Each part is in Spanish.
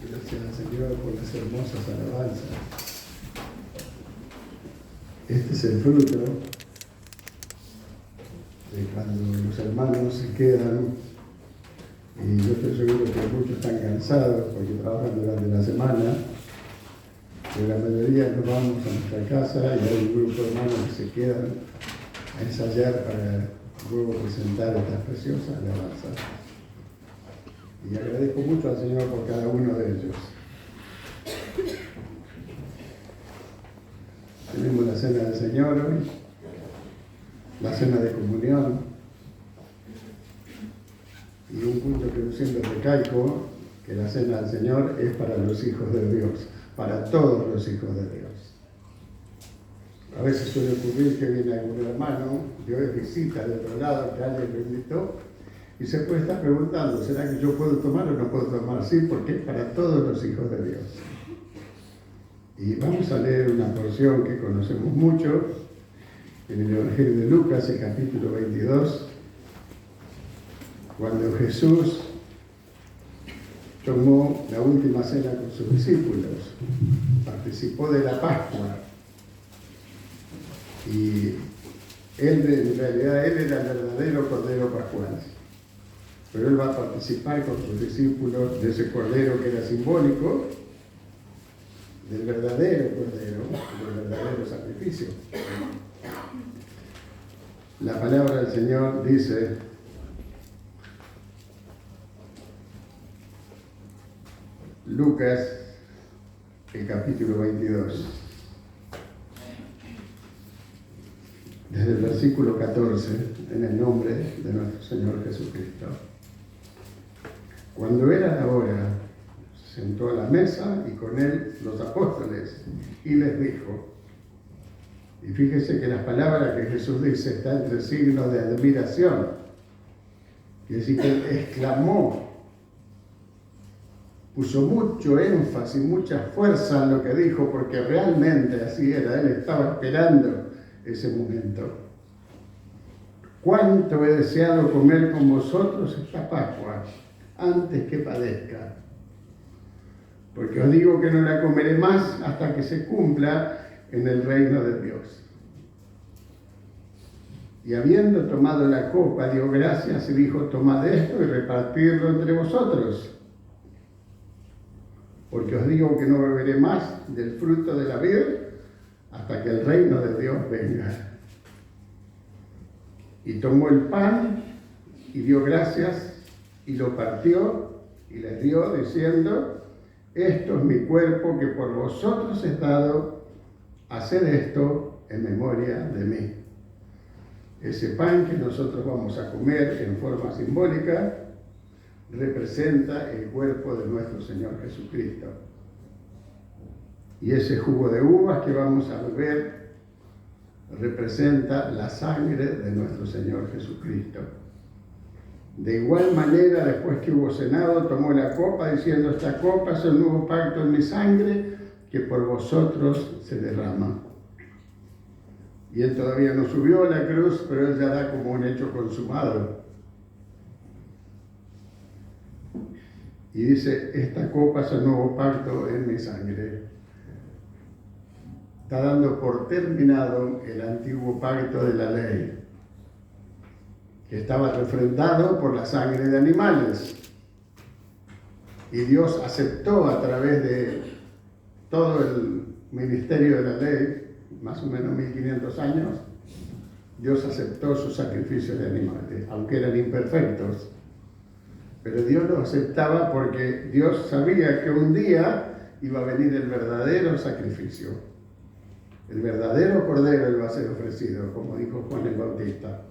Gracias al Señor por las hermosas alabanzas. Este es el fruto de cuando los hermanos se quedan, y yo estoy seguro que muchos están cansados porque trabajan durante la semana, pero la mayoría nos vamos a nuestra casa y hay un grupo de hermanos que se quedan a ensayar para luego presentar estas preciosas alabanzas. Y agradezco mucho al Señor por cada uno de ellos. Tenemos la cena del Señor hoy, la cena de comunión, y un punto que yo siempre recalco, que la cena del Señor es para los hijos de Dios, para todos los hijos de Dios. A veces suele ocurrir que viene algún hermano de hoy visita de otro lado, que alguien lo invitó, y se puede estar preguntando, ¿será que yo puedo tomar o no puedo tomar? Sí, porque es para todos los hijos de Dios. Y vamos a leer una porción que conocemos mucho, en el Evangelio de Lucas, el capítulo 22, cuando Jesús tomó la última cena con sus discípulos, participó de la Pascua, y en realidad él era el verdadero Cordero Pascual. Pero él va a participar con sus discípulos de ese cordero que era simbólico, del verdadero cordero, del verdadero sacrificio. La palabra del Señor dice: Lucas, el capítulo 22, desde el versículo 14, en el nombre de nuestro Señor Jesucristo. Cuando era la hora, se sentó a la mesa y con él los apóstoles y les dijo, y fíjese que las palabras que Jesús dice están entre signos de admiración, quiere decir que él exclamó, puso mucho énfasis, mucha fuerza en lo que dijo, porque realmente así era, él estaba esperando ese momento. Cuánto he deseado comer con vosotros esta Pascua antes que padezca. Porque os digo que no la comeré más hasta que se cumpla en el reino de Dios. Y habiendo tomado la copa, dio gracias y dijo, tomad esto y repartidlo entre vosotros. Porque os digo que no beberé más del fruto de la vid hasta que el reino de Dios venga. Y tomó el pan y dio gracias y lo partió y les dio diciendo, esto es mi cuerpo que por vosotros es dado, haced esto en memoria de mí. Ese pan que nosotros vamos a comer en forma simbólica representa el cuerpo de nuestro Señor Jesucristo. Y ese jugo de uvas que vamos a beber representa la sangre de nuestro Señor Jesucristo. De igual manera, después que hubo cenado, tomó la copa diciendo, esta copa es el nuevo pacto en mi sangre que por vosotros se derrama. Y él todavía no subió a la cruz, pero él ya da como un hecho consumado. Y dice, esta copa es el nuevo pacto en mi sangre. Está dando por terminado el antiguo pacto de la ley, que estaba refrendado por la sangre de animales. Y Dios aceptó a través de todo el ministerio de la ley, más o menos 1500 años, Dios aceptó sus sacrificios de animales, aunque eran imperfectos. Pero Dios los aceptaba porque Dios sabía que un día iba a venir el verdadero sacrificio. El verdadero cordero iba a ser ofrecido, como dijo Juan el Bautista.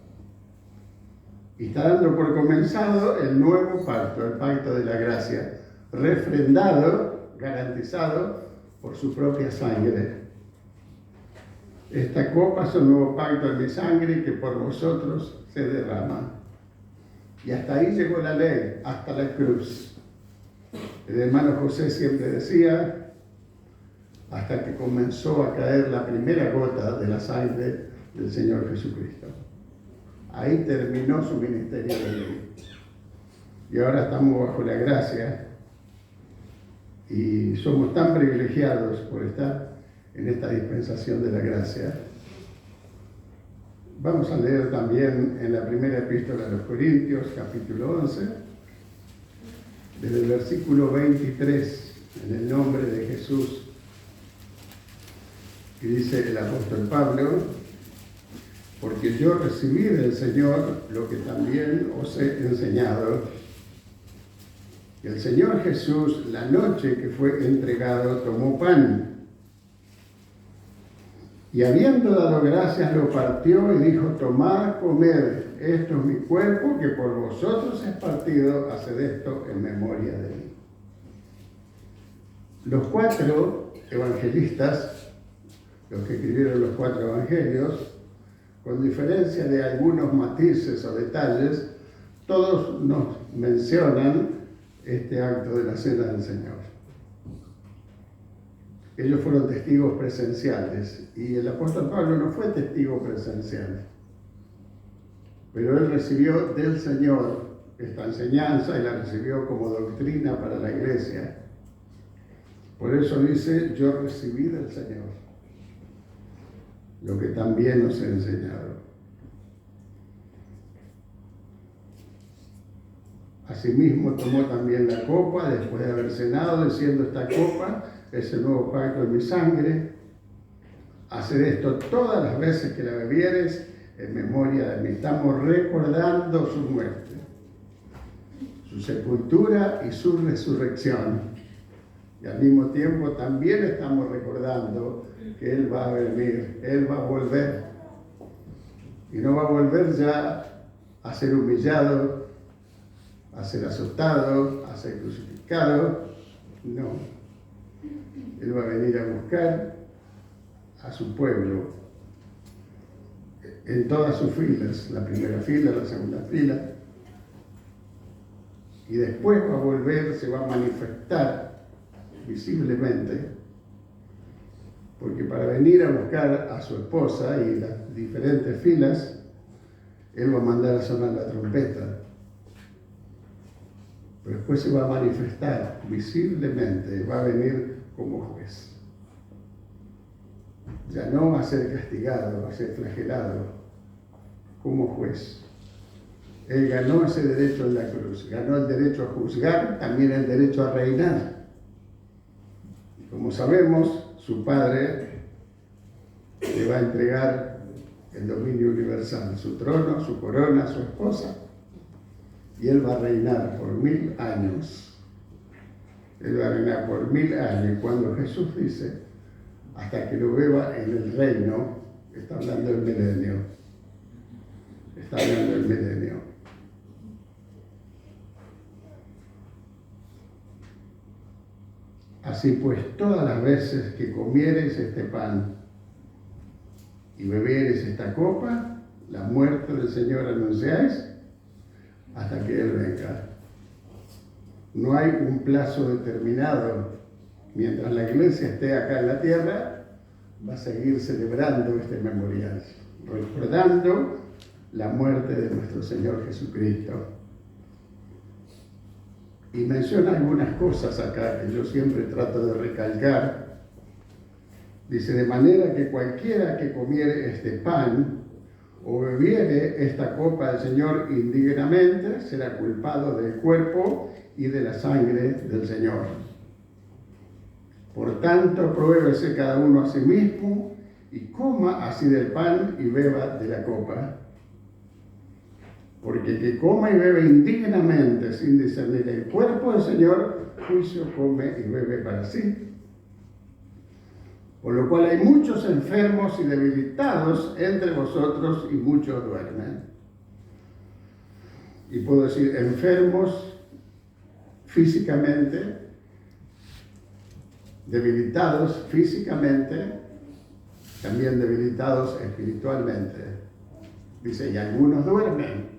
Y está dando por comenzado el nuevo pacto, el pacto de la gracia, refrendado, garantizado por su propia sangre. Esta copa es un nuevo pacto en mi sangre que por vosotros se derrama. Y hasta ahí llegó la ley, hasta la cruz. El hermano José siempre decía, hasta que comenzó a caer la primera gota de la sangre del Señor Jesucristo. Ahí terminó su ministerio de ley. Y ahora estamos bajo la gracia. Y somos tan privilegiados por estar en esta dispensación de la gracia. Vamos a leer también en la primera epístola a los Corintios, capítulo 11, desde el versículo 23, en el nombre de Jesús. Y dice el apóstol Pablo: porque yo recibí del Señor lo que también os he enseñado. Que el Señor Jesús, la noche que fue entregado, tomó pan. Y habiendo dado gracias, lo partió y dijo: tomad, comed, esto es mi cuerpo, que por vosotros es partido, haced esto en memoria de mí. Los 4 evangelistas, los que escribieron los 4 evangelios, con diferencia de algunos matices o detalles, todos nos mencionan este acto de la Cena del Señor. Ellos fueron testigos presenciales y el apóstol Pablo no fue testigo presencial, pero él recibió del Señor esta enseñanza y la recibió como doctrina para la iglesia. Por eso dice: yo recibí del Señor lo que también os he enseñado. Asimismo tomó también la copa después de haber cenado, diciendo: esta copa es el nuevo pacto en mi sangre. Haced esto todas las veces que la bebieres en memoria de mí. Estamos recordando su muerte, su sepultura y su resurrección. Y al mismo tiempo también estamos recordando que Él va a venir, Él va a volver. Y no va a volver ya a ser humillado, a ser azotado, a ser crucificado. No. Él va a venir a buscar a su pueblo en todas sus filas, la primera fila, la segunda fila, y después va a volver, se va a manifestar visiblemente, porque para venir a buscar a su esposa y las diferentes filas, Él va a mandar a sonar la trompeta. Pero después se va a manifestar visiblemente, va a venir como juez. Ya no va a ser castigado, va a ser flagelado como juez. Él ganó ese derecho en la cruz, ganó el derecho a juzgar, también el derecho a reinar. Y como sabemos, su Padre le va a entregar el dominio universal, su trono, su corona, su esposa, y Él va a reinar por 1000 años. Él va a reinar por 1000 años. Y cuando Jesús dice: hasta que lo beba en el reino, está hablando del milenio. Está hablando del milenio. Así pues, todas las veces que comiereis este pan y bebiereis esta copa, la muerte del Señor anunciáis hasta que Él venga. No hay un plazo determinado. Mientras la iglesia esté acá en la tierra, va a seguir celebrando este memorial, recordando la muerte de nuestro Señor Jesucristo. Y menciona algunas cosas acá que yo siempre trato de recalcar. Dice: de manera que cualquiera que comiere este pan o bebiere esta copa del Señor indignamente, será culpado del cuerpo y de la sangre del Señor. Por tanto, pruébese cada uno a sí mismo y coma así del pan y beba de la copa. Porque el que coma y bebe indignamente sin discernir el cuerpo del Señor, juicio come y bebe para sí. Por lo cual hay muchos enfermos y debilitados entre vosotros y muchos duermen. Y puedo decir enfermos físicamente, debilitados físicamente, también debilitados espiritualmente. Dice: y algunos duermen.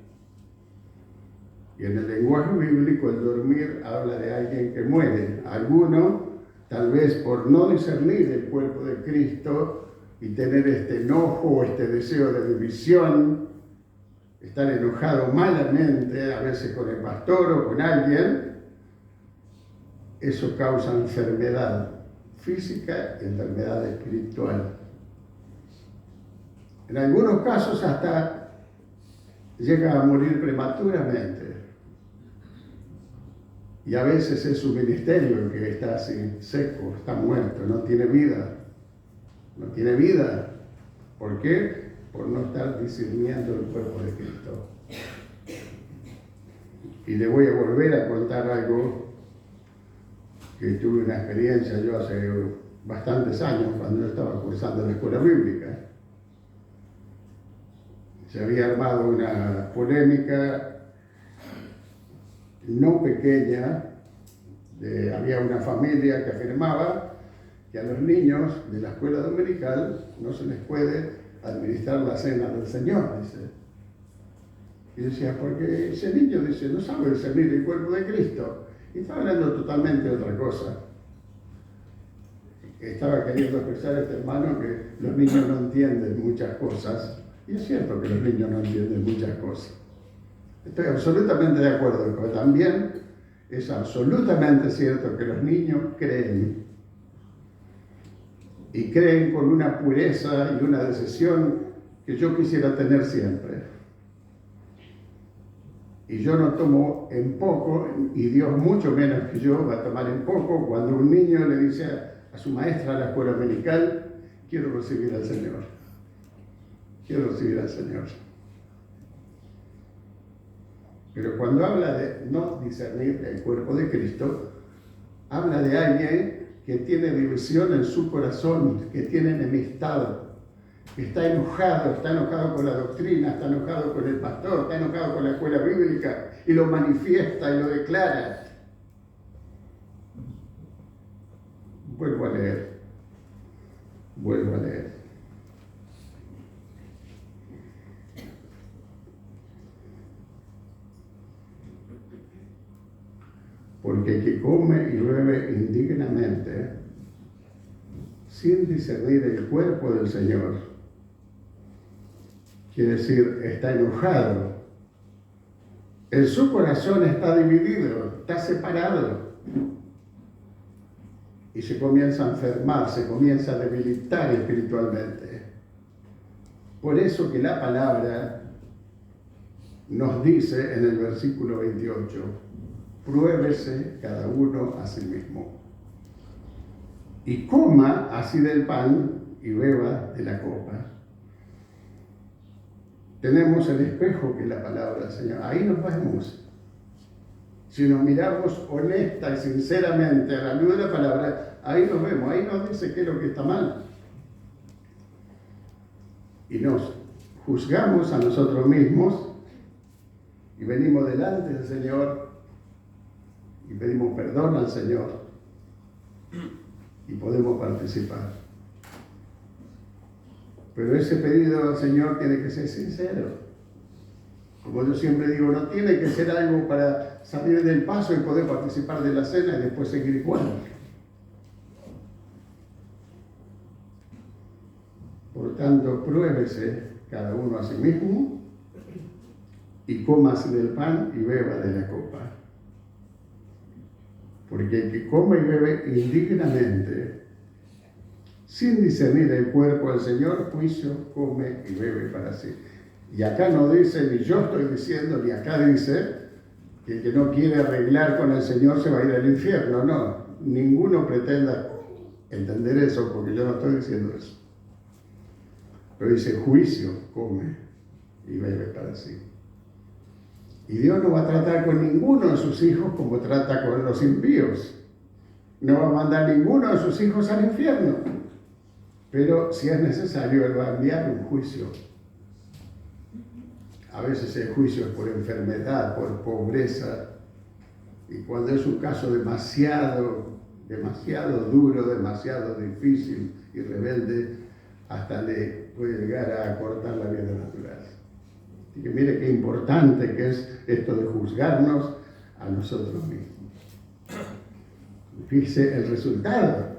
Y en el lenguaje bíblico el dormir habla de alguien que muere. Alguno, tal vez por no discernir el cuerpo de Cristo y tener este enojo, este deseo de división, estar enojado malamente, a veces con el pastor o con alguien, eso causa enfermedad física y enfermedad espiritual. En algunos casos hasta llega a morir prematuramente. Y a veces es su ministerio el que está así, seco, está muerto, no tiene vida. No tiene vida. ¿Por qué? Por no estar discerniendo el cuerpo de Cristo. Y le voy a volver a contar algo que tuve una experiencia yo hace bastantes años, cuando yo estaba cursando la escuela bíblica. Se había armado una polémica no pequeña, había una familia que afirmaba que a los niños de la escuela dominical no se les puede administrar la cena del Señor, dice. Y decía, porque ese niño, dice, no sabe discernir el cuerpo de Cristo. Y estaba hablando totalmente de otra cosa. Estaba queriendo expresar este hermano que los niños no entienden muchas cosas. Y es cierto que los niños no entienden muchas cosas. Estoy absolutamente de acuerdo, pero también es absolutamente cierto que los niños creen. Y creen con una pureza y una decisión que yo quisiera tener siempre. Y yo no tomo en poco, y Dios mucho menos que yo va a tomar en poco, cuando un niño le dice a su maestra de la escuela dominical, quiero recibir al Señor. Quiero recibir al Señor. Pero cuando habla de no discernir el cuerpo de Cristo, habla de alguien que tiene división en su corazón, que tiene enemistad, que está enojado con la doctrina, está enojado con el pastor, está enojado con la escuela bíblica y lo manifiesta y lo declara. Vuelvo a leer. Porque el que come y bebe indignamente, sin discernir el cuerpo del Señor, quiere decir, está enojado. En su corazón está dividido, está separado. Y se comienza a enfermar, se comienza a debilitar espiritualmente. Por eso que la palabra nos dice en el versículo 28, pruébese cada uno a sí mismo. Y coma así del pan y beba de la copa. Tenemos el espejo que es la palabra del Señor. Ahí nos vemos. Si nos miramos honesta y sinceramente a la luz de la palabra, ahí nos vemos, ahí nos dice qué es lo que está mal. Y nos juzgamos a nosotros mismos y venimos delante del Señor y pedimos perdón al Señor y podemos participar. Pero ese pedido al Señor tiene que ser sincero. Como yo siempre digo, no tiene que ser algo para salir del paso y poder participar de la cena y después seguir igual. Por tanto, pruébese cada uno a sí mismo y cómase del pan y beba de la copa. Porque el que come y bebe indignamente, sin discernir el cuerpo del Señor, juicio come y bebe para sí. Y acá no dice, ni yo estoy diciendo, ni acá dice, que el que no quiere arreglar con el Señor se va a ir al infierno. No, ninguno pretenda entender eso, porque yo no estoy diciendo eso. Pero dice, juicio come y bebe para sí. Y Dios no va a tratar con ninguno de sus hijos como trata con los impíos. No va a mandar ninguno de sus hijos al infierno. Pero si es necesario, Él va a enviar un juicio. A veces el juicio es por enfermedad, por pobreza. Y cuando es un caso demasiado duro, demasiado difícil y rebelde, hasta le puede llegar a cortar la vida natural. Y que mire qué importante que es esto de juzgarnos a nosotros mismos. Fíjese el resultado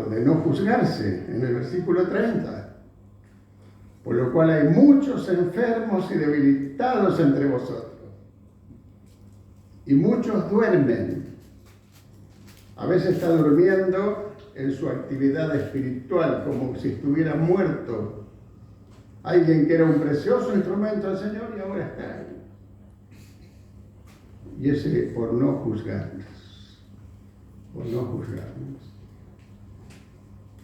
de no juzgarse en el versículo 30. Por lo cual hay muchos enfermos y debilitados entre vosotros. Y muchos duermen. A veces está durmiendo en su actividad espiritual, como si estuviera muerto. Alguien que era un precioso instrumento del Señor y ahora está ahí. Y ese por no juzgarnos. Por no juzgarnos.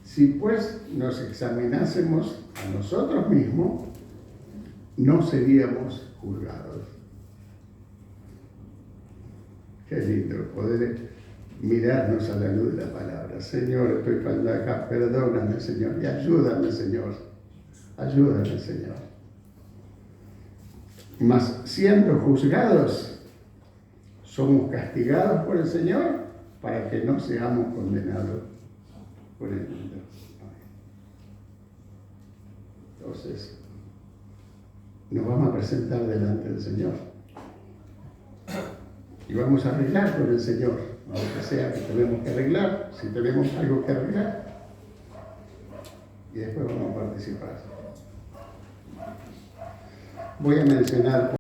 Si pues nos examinásemos a nosotros mismos, no seríamos juzgados. Qué lindo poder mirarnos a la luz de la palabra. Señor, estoy faltando acá, perdóname, Señor, y ayúdame, Señor. Ayúdame, Señor. Mas siendo juzgados, somos castigados por el Señor para que no seamos condenados por el mundo. Entonces, nos vamos a presentar delante del Señor y vamos a arreglar con el Señor, lo que sea que tenemos que arreglar, si tenemos algo que arreglar, y después vamos a participar. Voy a mencionar